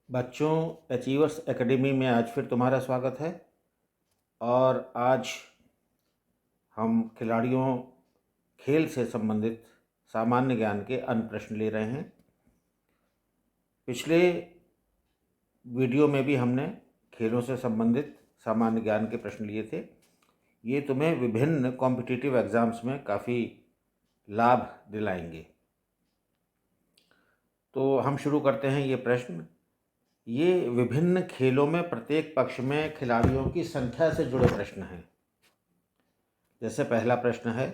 बच्चों, achievers academy में आज फिर तुम्हारा स्वागत है। और आज हम खिलाड़ियों खेल से संबंधित सामान्य ज्ञान के अन्य प्रश्न ले रहे हैं। पिछले वीडियो में भी हमने खेलों से संबंधित सामान्य ज्ञान के प्रश्न लिए थे। ये तुम्हें विभिन्न कॉम्पिटिटिव एग्ज़ाम्स में काफ़ी लाभ दिलाएंगे। तो हम शुरू करते हैं ये प्रश्न। ये विभिन्न खेलों में प्रत्येक पक्ष में खिलाड़ियों की संख्या से जुड़े प्रश्न हैं। जैसे पहला प्रश्न है,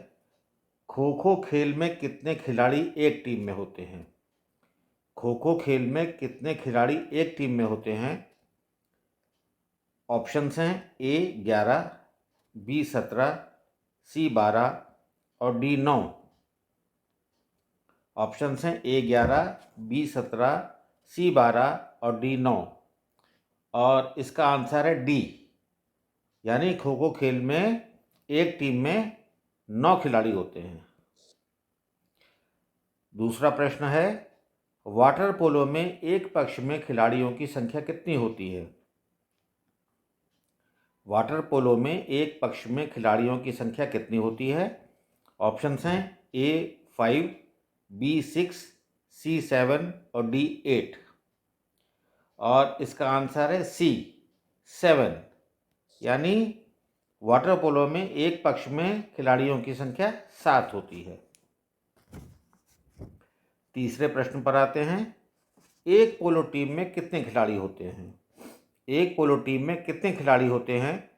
खो खो खेल में कितने खिलाड़ी एक टीम में होते हैं? खो खो खेल में कितने खिलाड़ी एक टीम में होते हैं? ऑप्शंस हैं ए 11, बी 17, सी 12 और डी 9। ऑप्शंस हैं ए 11, बी 17, सी 12 और डी 9। और इसका आंसर है डी, यानी खो खो खेल में एक टीम में 9 खिलाड़ी होते हैं। दूसरा प्रश्न है, वाटर पोलो में एक पक्ष में खिलाड़ियों की संख्या कितनी होती है? वाटर पोलो में एक पक्ष में खिलाड़ियों की संख्या कितनी होती है? ऑप्शंस हैं ए 5, बी 6, सी 7 और डी 8। और इसका आंसर है सी 7, यानी वाटर पोलो में एक पक्ष में खिलाड़ियों की संख्या 7 होती है। तीसरे प्रश्न पर आते हैं, एक पोलो टीम में कितने खिलाड़ी होते हैं? एक पोलो टीम में कितने खिलाड़ी होते हैं?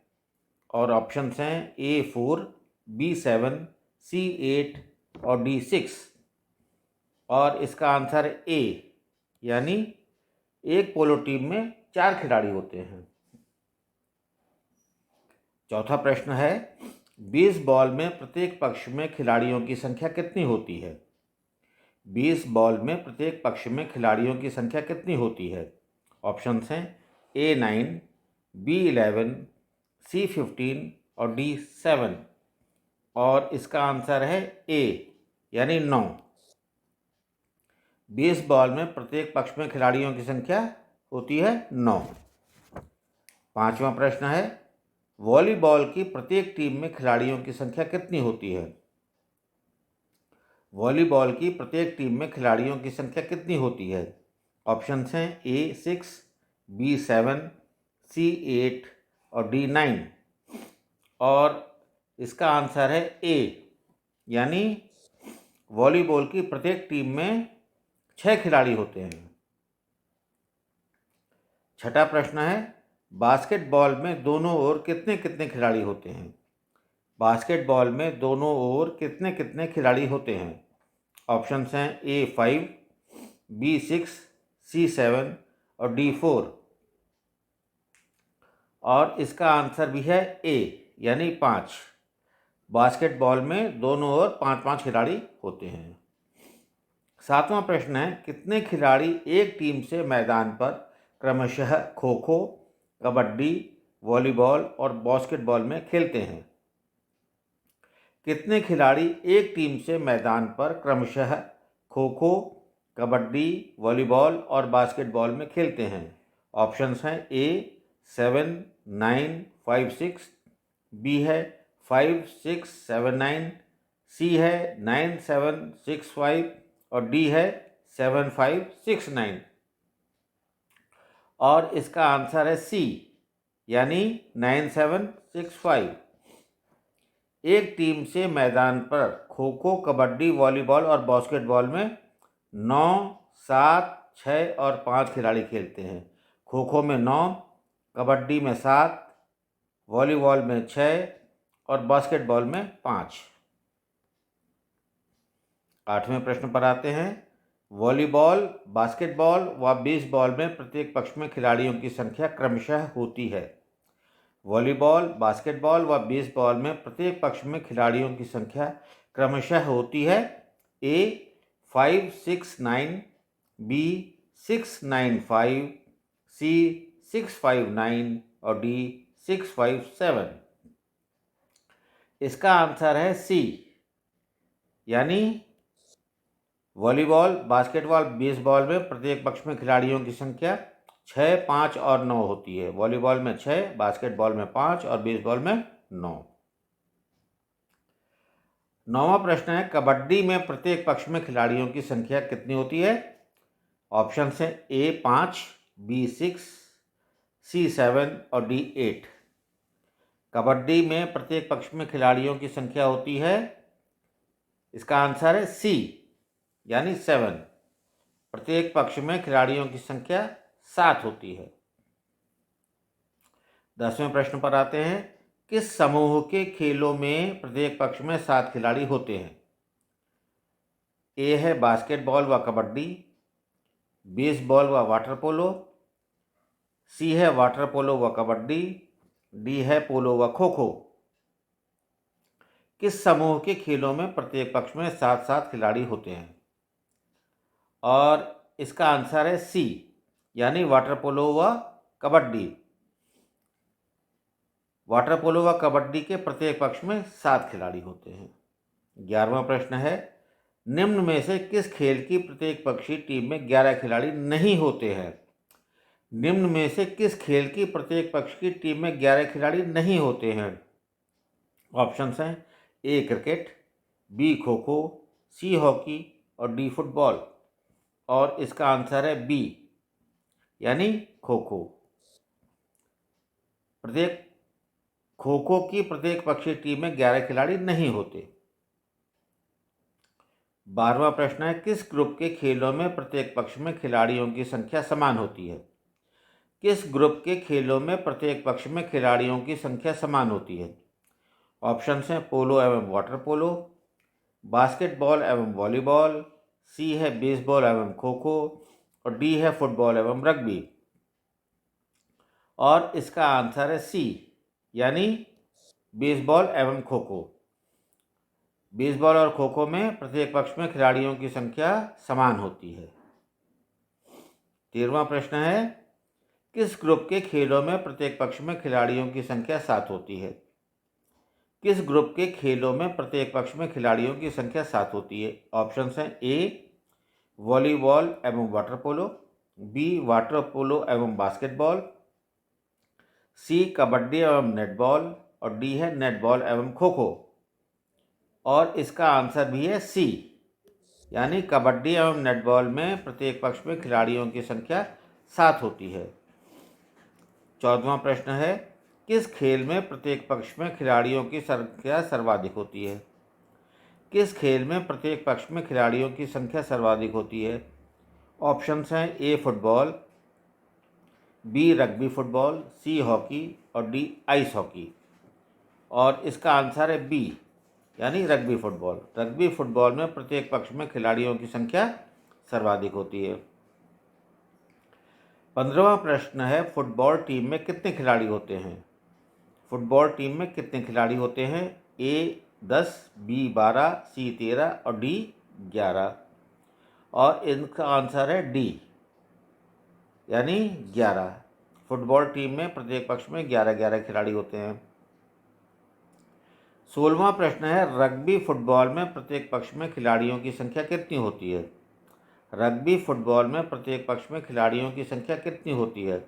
और ऑप्शंस हैं ए 4, बी 7, सी 8 और डी 6। और इसका आंसर ए, यानी एक पोलो टीम में 4 खिलाड़ी होते हैं। चौथा प्रश्न है, बेसबॉल में प्रत्येक पक्ष में खिलाड़ियों की संख्या कितनी होती है? बेसबॉल में प्रत्येक पक्ष में खिलाड़ियों की संख्या कितनी होती है? ऑप्शंस हैं ए 9, बी 11, सी 15 और डी 7। और इसका आंसर है ए, यानी 9। बेसबॉल में प्रत्येक पक्ष में खिलाड़ियों की संख्या होती है 9। पांचवा प्रश्न है, वॉलीबॉल की प्रत्येक टीम में खिलाड़ियों की संख्या कितनी होती है? वॉलीबॉल की प्रत्येक टीम में खिलाड़ियों की संख्या कितनी होती है? ऑप्शंस हैं ए 6, बी 7, सी 8 और डी 9। और इसका आंसर है ए, यानी वॉलीबॉल की प्रत्येक टीम में 6 खिलाड़ी होते हैं। छठा प्रश्न है, बास्केटबॉल में दोनों ओर कितने कितने खिलाड़ी होते हैं? बास्केटबॉल में दोनों ओर कितने कितने खिलाड़ी होते हैं? ऑप्शंस हैं ए 5, बी 6, सी 7 और डी 4। और इसका आंसर भी है ए, यानी 5। बास्केटबॉल में दोनों ओर 5-5 खिलाड़ी होते हैं। सातवां प्रश्न है, कितने खिलाड़ी एक टीम से मैदान पर क्रमशः खो खो, कबड्डी, वॉलीबॉल और बास्केटबॉल में खेलते हैं? कितने खिलाड़ी एक टीम से मैदान पर क्रमशः खो खो, कबड्डी, वॉलीबॉल और बास्केटबॉल में खेलते हैं? ऑप्शंस हैं ए 7, 9, 5, 6, बी है 5, 6, 7, 9, सी है 9, 7, 6, 5 और डी है 7, 5, 6, 9। और इसका आंसर है सी, यानी 9, 7, 6, 5। एक टीम से मैदान पर खो खो, कबड्डी, वॉलीबॉल और बास्केटबॉल में 9, 7, 6 और 5 खिलाड़ी खेलते हैं। खो खो में 9, कबड्डी में 7, वॉलीबॉल में 6 और बास्केटबॉल में 5। आठवें प्रश्न पर आते हैं, वॉलीबॉल, बास्केटबॉल व बेसबॉल में प्रत्येक पक्ष में खिलाड़ियों की संख्या क्रमशः होती है? वॉलीबॉल, बास्केटबॉल व बेसबॉल में प्रत्येक पक्ष में खिलाड़ियों की संख्या क्रमशः होती है ए 5, 6, 9, बी 6, 9, 5, सी 6, 5, 9 और डी 6, 5, 7। इसका आंसर है सी, यानी वॉलीबॉल, बास्केटबॉल, बेसबॉल में प्रत्येक पक्ष में खिलाड़ियों की संख्या 6, 5 और 9 होती है। वॉलीबॉल में 6, बास्केटबॉल में 5 और बेसबॉल में 9। 9वां प्रश्न है, कबड्डी में प्रत्येक पक्ष में खिलाड़ियों की संख्या कितनी होती है? ऑप्शन है A 5, B 6, C 7 और D 8। कबड्डी में प्रत्येक पक्ष में खिलाड़ियों की संख्या होती है, इसका आंसर है C यानी 7। प्रत्येक पक्ष में खिलाड़ियों की संख्या 7 होती है। 10वें प्रश्न पर आते हैं, किस समूह के खेलों में प्रत्येक पक्ष में 7 खिलाड़ी होते हैं? ए है बास्केटबॉल व कबड्डी, बेसबॉल व वाटर पोलो, सी है वाटर पोलो व कबड्डी, डी है पोलो व खो खो। किस समूह के खेलों में प्रत्येक पक्ष में 7-7 खिलाड़ी होते हैं? और इसका आंसर है सी यानी वाटर पोलो व कबड्डी। वाटर पोलो व कबड्डी के प्रत्येक पक्ष में 7 खिलाड़ी होते हैं। 11वां प्रश्न है, निम्न में से किस खेल की प्रत्येक पक्षी टीम में 11 खिलाड़ी नहीं होते हैं? निम्न में से किस खेल की प्रत्येक पक्ष की टीम में 11 खिलाड़ी नहीं होते हैं? ऑप्शंस हैं ए क्रिकेट, बी खो खो, सी हॉकी और डी फुटबॉल। और इसका आंसर है बी यानी खो खो। खो खो की प्रत्येक पक्षीय टीम में 11 खिलाड़ी नहीं होते। 12वां प्रश्न है, किस ग्रुप के खेलों में प्रत्येक पक्ष में खिलाड़ियों की संख्या समान होती है? किस ग्रुप के खेलों में प्रत्येक पक्ष में खिलाड़ियों की संख्या समान होती है? ऑप्शंस हैं पोलो एवं वाटर पोलो, बास्केटबॉल एवं वॉलीबॉल, सी है बेसबॉल एवं खो खो और डी है फुटबॉल एवं रग्बी। और इसका आंसर है सी यानी बेसबॉल एवं खो खो। बेसबॉल और खो खो में प्रत्येक पक्ष में खिलाड़ियों की संख्या समान होती है। 13वां प्रश्न है, किस ग्रुप के खेलों में प्रत्येक पक्ष में खिलाड़ियों की संख्या 7 होती है? किस ग्रुप के खेलों में प्रत्येक पक्ष में खिलाड़ियों की संख्या 7 होती है? ऑप्शंस हैं ए वॉलीबॉल एवं water polo, B water polo एवं बास्केटबॉल, सी कबड्डी एवं नेटबॉल और डी है नेटबॉल एवं खो खो। और इसका आंसर भी है सी यानी कबड्डी एवं नेटबॉल में प्रत्येक पक्ष में खिलाड़ियों की संख्या 7 होती है। 14वां प्रश्न है, किस खेल में प्रत्येक पक्ष में खिलाड़ियों की संख्या सर्वाधिक होती है? किस खेल में प्रत्येक पक्ष में खिलाड़ियों की संख्या सर्वाधिक होती है? ऑप्शंस हैं A football, B rugby football, C hockey और डी आइस हॉकी। और इसका आंसर है बी यानी रग्बी फुटबॉल। रग्बी फुटबॉल में प्रत्येक पक्ष में खिलाड़ियों की संख्या सर्वाधिक होती है। 15वां प्रश्न है, फुटबॉल टीम में कितने खिलाड़ी होते हैं? फुटबॉल टीम में कितने खिलाड़ी होते हैं? ए 10, बी 12, सी 13 और डी 11। और इनका आंसर है डी यानी 11। फुटबॉल टीम में प्रत्येक पक्ष में 11-11 खिलाड़ी होते हैं। 16वां प्रश्न है, रग्बी फुटबॉल में प्रत्येक पक्ष में खिलाड़ियों की संख्या कितनी होती है? रग्बी फुटबॉल में प्रत्येक पक्ष में खिलाड़ियों की संख्या कितनी होती है?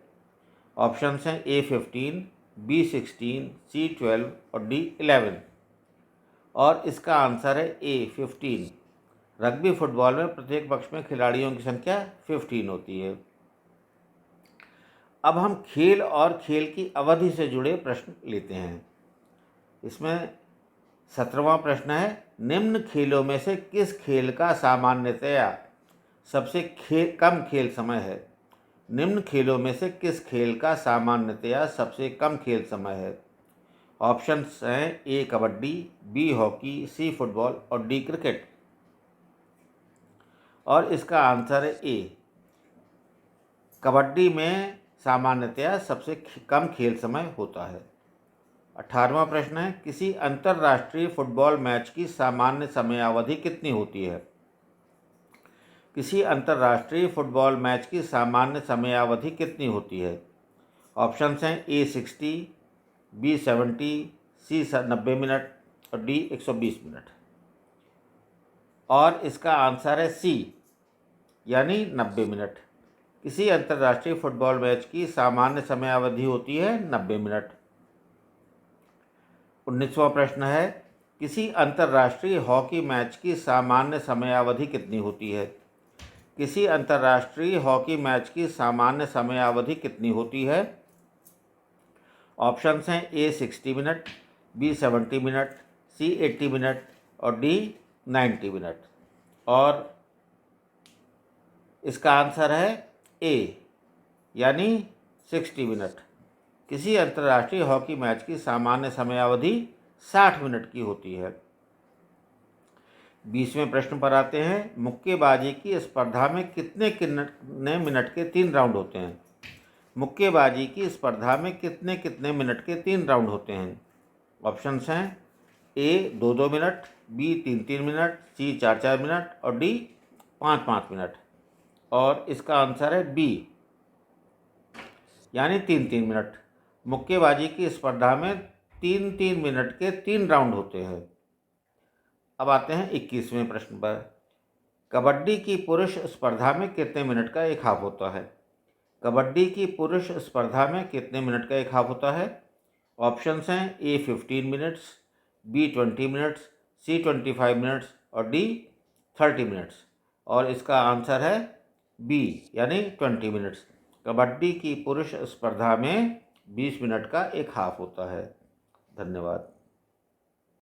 ऑप्शंस हैं ए 15, बी 16, सी 12 और डी 11। और इसका आंसर है ए 15। रग्बी फुटबॉल में प्रत्येक पक्ष में खिलाड़ियों की संख्या 15 होती है। अब हम खेल और खेल की अवधि से जुड़े प्रश्न लेते हैं। इसमें 17वां प्रश्न है, निम्न खेलों में से किस खेल का सामान्यतया सबसे कम खेल समय है? निम्न खेलों में से किस खेल का सामान्यतया सबसे कम खेल समय है? ऑप्शंस हैं A kabaddi, B hockey, C football और डी क्रिकेट। और इसका आंसर है ए कबड्डी में सामान्यतया सबसे कम खेल समय होता है। 18वां प्रश्न है, किसी अंतर्राष्ट्रीय फुटबॉल मैच की सामान्य समयावधि कितनी होती है? किसी अंतर्राष्ट्रीय फुटबॉल मैच की सामान्य समयावधि कितनी होती है? ऑप्शंस हैं ए 60, बी 70, सी 90 मिनट और डी 120 मिनट। और इसका आंसर है सी यानी 90 मिनट। किसी अंतर्राष्ट्रीय फुटबॉल मैच की सामान्य समयावधि होती है 90 मिनट। 19वां प्रश्न है, किसी अंतर्राष्ट्रीय हॉकी मैच की सामान्य समयावधि कितनी होती है? किसी अंतर्राष्ट्रीय हॉकी मैच की सामान्य समयावधि कितनी होती है? ऑप्शंस हैं ए 60 मिनट, बी 70 मिनट, सी 80 मिनट और डी 90 मिनट। और इसका आंसर है ए यानी 60 मिनट। किसी अंतर्राष्ट्रीय हॉकी मैच की सामान्य समयावधि 60 मिनट की होती है। 20वें प्रश्न पर आते हैं, मुक्केबाजी की स्पर्धा में कितने मिनट के 3 राउंड होते हैं? मुक्केबाजी की स्पर्धा में कितने मिनट के 3 राउंड होते हैं? ऑप्शंस हैं ए 2-2 मिनट, बी 3-3 मिनट, सी 4-4 मिनट और डी 5-5 मिनट। और इसका आंसर है बी यानी 3-3 मिनट। मुक्केबाजी की स्पर्धा में 3-3 मिनट के 3 राउंड होते हैं। अब आते हैं 21वें प्रश्न पर। कबड्डी की पुरुष स्पर्धा में कितने मिनट का एक हाफ होता है? कबड्डी की पुरुष स्पर्धा में कितने मिनट का एक हाफ होता है? ऑप्शंस हैं ए 15 मिनट्स, बी 20 मिनट्स, सी 25 मिनट्स और डी 30 मिनट्स। और इसका आंसर है बी यानी 20 मिनट्स। कबड्डी की पुरुष स्पर्धा में 20 मिनट का एक हाफ होता है। धन्यवाद।